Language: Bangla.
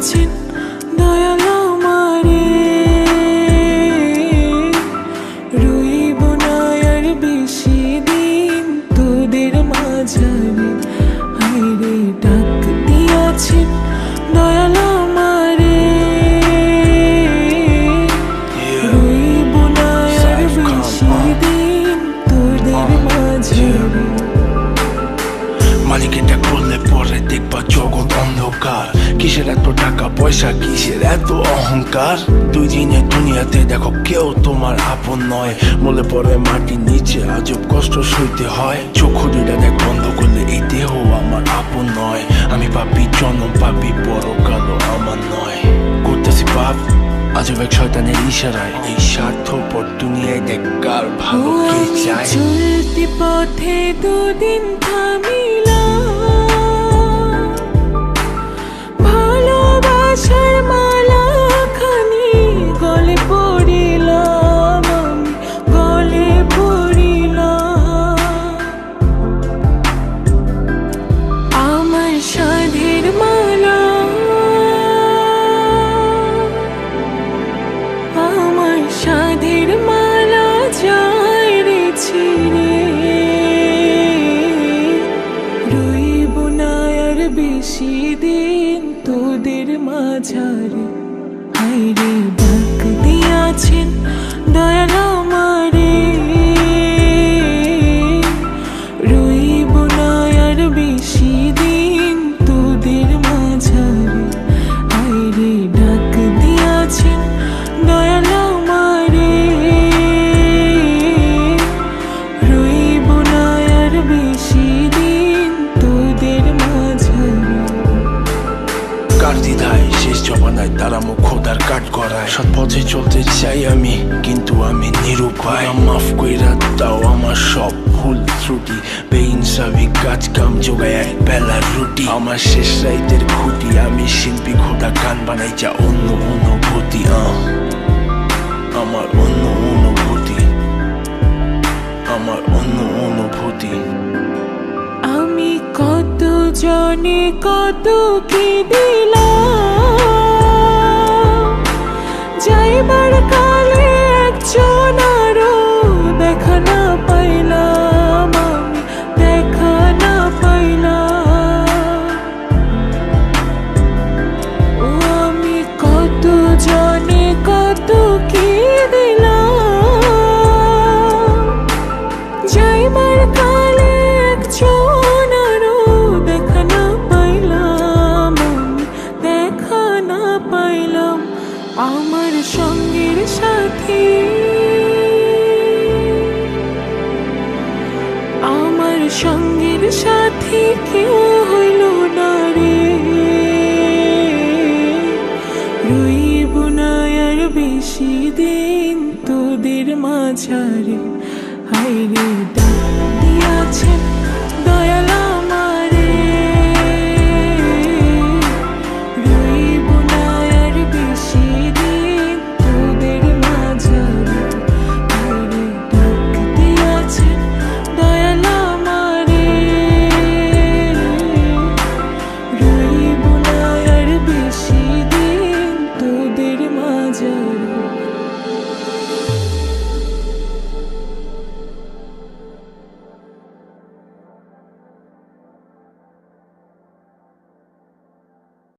দিয়াছেন দয়াল আমারে, রইব না আর বেশি দিন তোদের মাঝারে। হায়রে ডাক দিয়াছেন দয়াল আমারে, রইব না আর বেশি দিন তোদের মাঝারে। মালিক এটা করলে পরে দেখবা জগৎ অন্ধকার। কিসের এত টাকা পয়সা, কিসের এত অহংকার? দুই দিনের দুনিয়াতে দেখো কেউ তোমার আপন নয়। বলে পরে মাটির নিচে আজব কষ্ট সইতে হয়। চক্ষু দুইটা দেখ বন্ধ করলে এই দেহ আমার আপন নয়। আমি পাপী জনম, পাপী পরকালও আমার নয়। করতেছি পাপ আজব এক শয়তানের ইশারায়। এই স্বার্থপর দুনিয়ায় দেখ কার ভালো কে চায়। চলতি পথে দুদিন থামিলাম, ভালোবাসার মালা খানি গলে পড়িলাম, আমি গলে পড়িলাম। আমার সাধের মালা, আমার সাধের মালা যায় রে ছিঁড়ে, রইব না আর বেশি দিন তোদের মাঝারে। হায়রে ডাক দিয়াছেন দয়াল আমারে, রইব না আর বেশি দিন তোদের মাঝারে। হায়রে ডাক দিয়াছেন দয়াল আমারে, রইব না আর বেশি দিন তোদের মাঝারে। কার দ্বিধায় শেষ জবানায় তারা মুখ খোদার কাট করায়। সৎ পথে চলতে চাই আমি, কিন্তু আমি নিরুপায়। মাফ কইরা দাও আমার সব ভুল ত্রুটি। বেইনসাফি কাজ কাম জোগায় এক বেলার রুটি। আমার শেষ রাইতের খুঁটি, আমি শিল্পী খোদা গান বানাই যা অন্য অনুভূতি। আমার অন্য অনুভূতি, আমার অন্য অনুভূতি। আমি কত জনে কত কি দিলাম, যাইবার কালে একজন আরো দেখা না পাইলাম, আমি দেখা না পাইলাম। ও আমি কত জনে কত কি দিলাম, যাইবার কালে একজন আরো দেখা না পাইলাম, আমি দেখা না পাইলাম। আমার সঙ্গের সাথী, আমার সঙ্গের সাথী কেউ হইল না রে, রইব না আর বেশি দিন তোদের মাঝারে। হায়রে ডাক দিয়াছেন দয়াল আমারে, রইব না আর বেশি দিন তোদের মাঝারে। হায়রে ডাক দিয়াছেন দয়াল আমারে, রইব না আর বেশি দিন তোদের মাঝারে।